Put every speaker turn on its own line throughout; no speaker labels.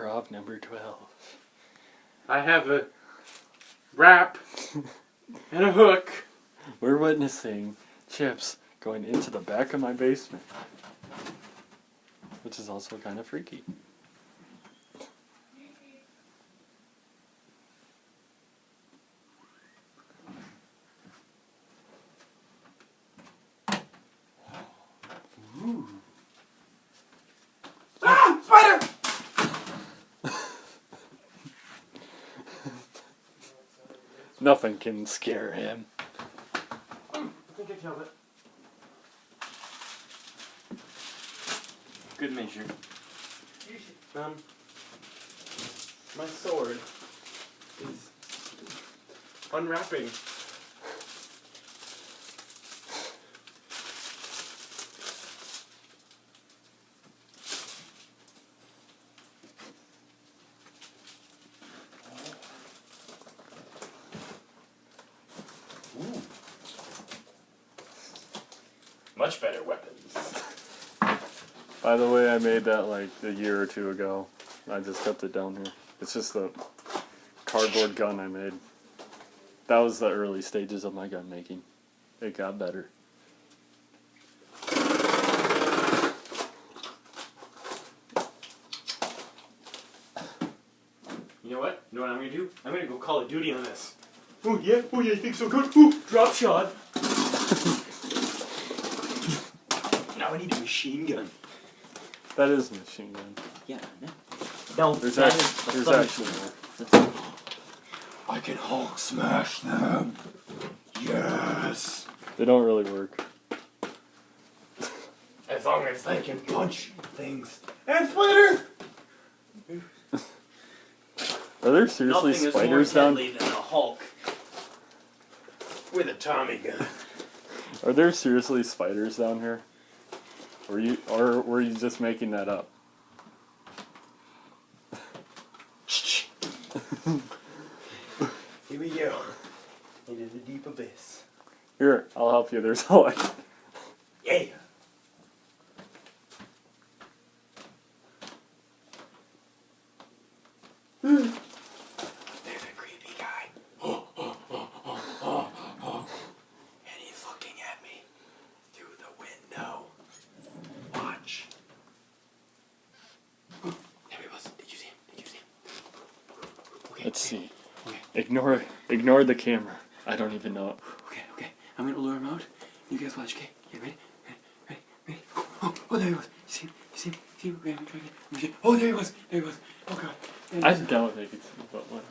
Improv number 12.
I have a wrap and a hook.
We're witnessing chips going into the back of my basement, which is also kind of freaky.
Ooh. Ah! Spider!
Nothing can scare him.
I think I killed it. Good measure. My sword is unwrapping. Ooh. Much better weapons.
By the way, I made that like a year or two ago. I just kept it down here. It's just the cardboard gun I made. That was the early stages of my gun making. It got better.
You know what? You know what I'm gonna do? I'm gonna go Call of Duty on this. Oh yeah, you think so good? Ooh, drop shot. Now I need a machine gun.
That is a machine gun.
Yeah, no.
There's
that
actually,
is
there's actually more.
I can Hulk smash them. Yes.
They don't really work.
As long as they can punch things and spiders.
Are there seriously
Nothing
spiders
is more
down?
deadly than a Hulk with a Tommy gun.
Are there seriously spiders down here? Or were you just making that up?
Here we go. Into the deep abyss.
Here, I'll help you. There's a light.
Yeah. There's a creepy guy. And he's looking at me through the window. Watch. There he was. Did you see him? Did you see him? Okay,
Let's see.
Okay.
Ignore the camera. I don't even know it.
Okay. I'm gonna lure him out. You guys watch, okay? You ready? Ready? Oh, there he was. You see him? Okay, I'm trying to... Oh, there he was. Oh, God.
I doubt they could see, but what?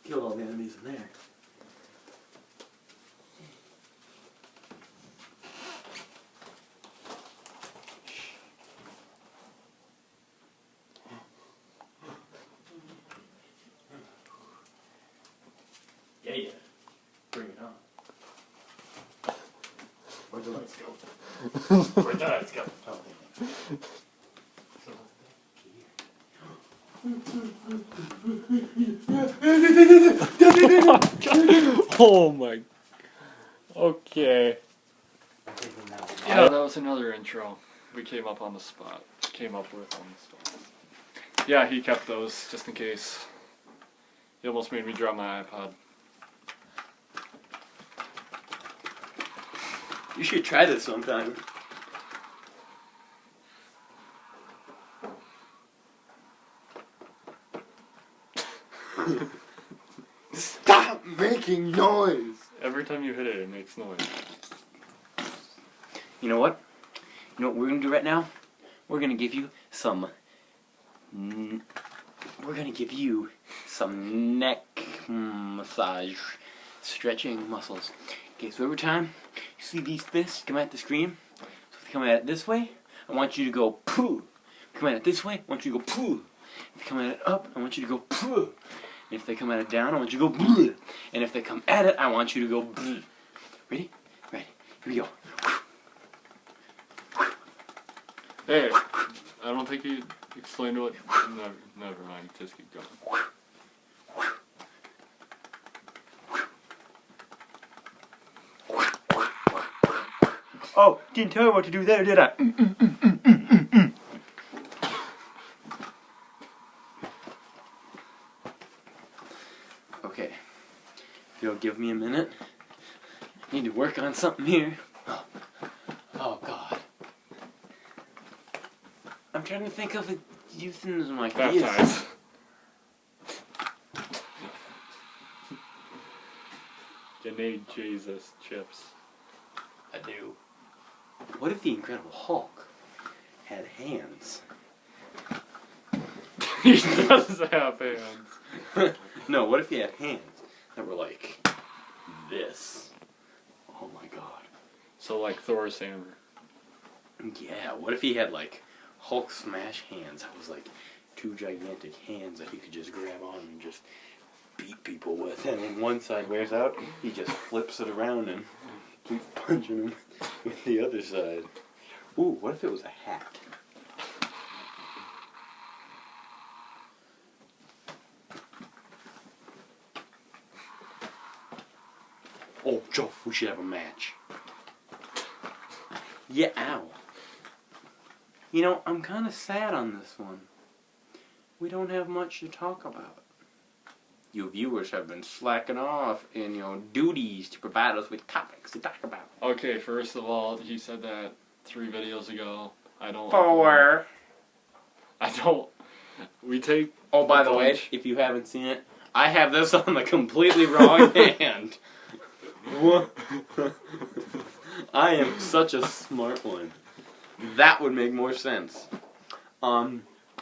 Killed all the enemies in there. Yeah. Bring it on. Where'd the lights go? Where'd the lights go? Oh,
Oh my. Okay. Yeah, that was another intro we came up with on the spot. Yeah, he kept those just in case. He almost made me drop my iPod.
You should try this sometime. Stop making noise!
Every time you hit it, it makes noise.
You know what? You know what we're gonna do right now? We're gonna give you some... neck massage. Stretching muscles. Okay, so every time you see these fists come at the screen, so if they come at it this way, I want you to go poo. If they come at it this way, I want you to go poo. If they come at it up, I want you to go poo. And if they come at it down, I want you to go bleh. And if they come at it, I want you to go bleh. Ready? Ready. Here we go.
Hey, I don't think you explained what. Never mind. Just keep going.
Oh, didn't tell you what to do there, did I? Okay. If you'll give me a minute. I need to work on something here. Oh God. I'm trying to think of using some ideas.
Baptize. You need Jesus chips.
I do. What if the Incredible Hulk had hands?
He does have hands.
No, what if he had hands that were like this? Oh my God.
So like Thor's hammer.
Yeah, what if he had like Hulk smash hands that was like two gigantic hands that he could just grab on and just beat people with, and when one side wears out, he just flips it around and keeps punching them with the other side. Ooh, what if it was a hat? Oh, Joe, we should have a match. Yeah, ow. You know, I'm kind of sad on this one. We don't have much to talk about. You viewers have been slacking off in your duties to provide us with topics to talk about.
Okay, first of all, you said that 3 videos ago. I don't.
4.
I don't. We take.
Oh, by the way, if you haven't seen it, I have this on the completely wrong hand. I am such a smart one. That would make more sense.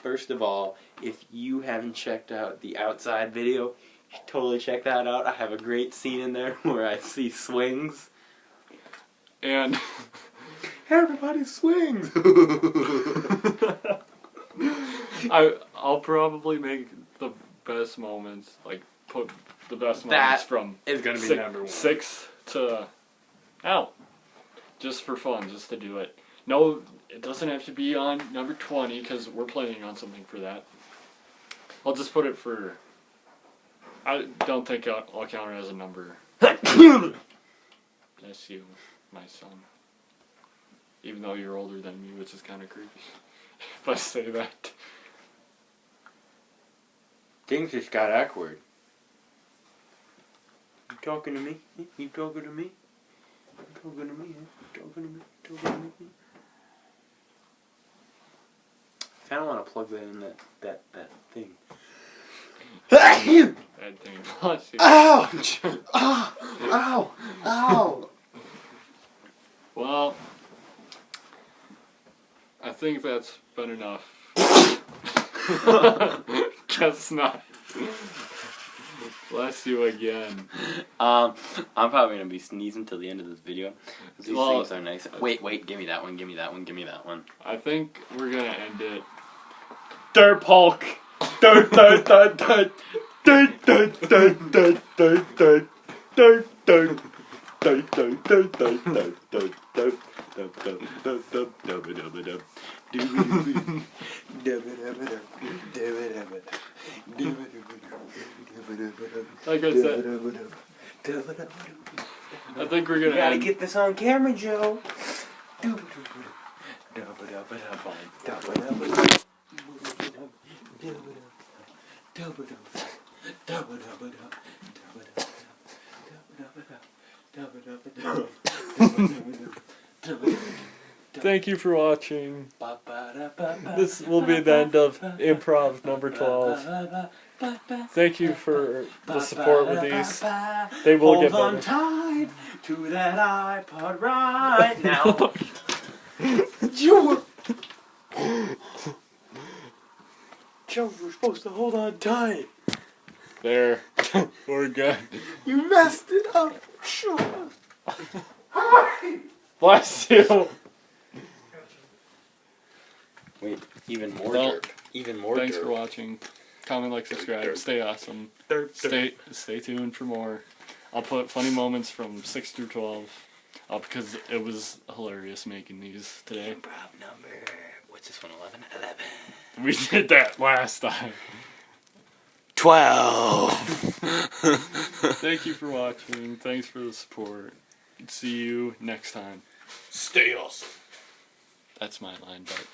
First of all, if you haven't checked out the outside video, you should totally check that out. I have a great scene in there where I see swings.
And
everybody swings!
I'll probably make the best moments, like put the best moments from
is gonna be number 1.
6 to just for fun, just to do it. No, it doesn't have to be on number 20 because we're planning on something for that. I'll just put it for. I don't think I'll count it as a number. Bless you, my son. Even though you're older than me, which is kind of creepy. If I say that.
Things just got awkward. You talking to me? You talking to me? You talking to me? You talking to me? You talking to me? I kind of want to plug that in that thing.
That thing. Bless you.
Ouch! Ow! Ow! Ow!
Well, I think that's been enough. Guess not. Bless you again.
I'm probably gonna be sneezing till the end of this video. These things are nice. Wait, give me that one. Give me that one. Give me that one.
I think we're gonna end it.
DERP Hulk. DERP DERP DERP DERP DERP DERP DERP DERP DERP DERP
Like I said, I think we're gonna.
You gotta get this on camera, Joe.
Thank you for watching. This will be the end of Improv number 12. Thank you for the support with these. They will get better.
Hold on tight to that iPod right now. Joe, we're supposed to hold on tight.
There. We're good.
You messed it up. Sure.
Bless you.
Wait, even more
Well,
derp. Even more
Thanks
derp.
for watching. Comment, like, subscribe. Stay awesome. Stay tuned for more. I'll put funny moments from 6 through 12 up because it was hilarious making these today.
Improv number. What's this one? 11? 11.
We did that last time.
12.
Thank you for watching. Thanks for the support. See you next time.
Stay awesome.
That's my line, but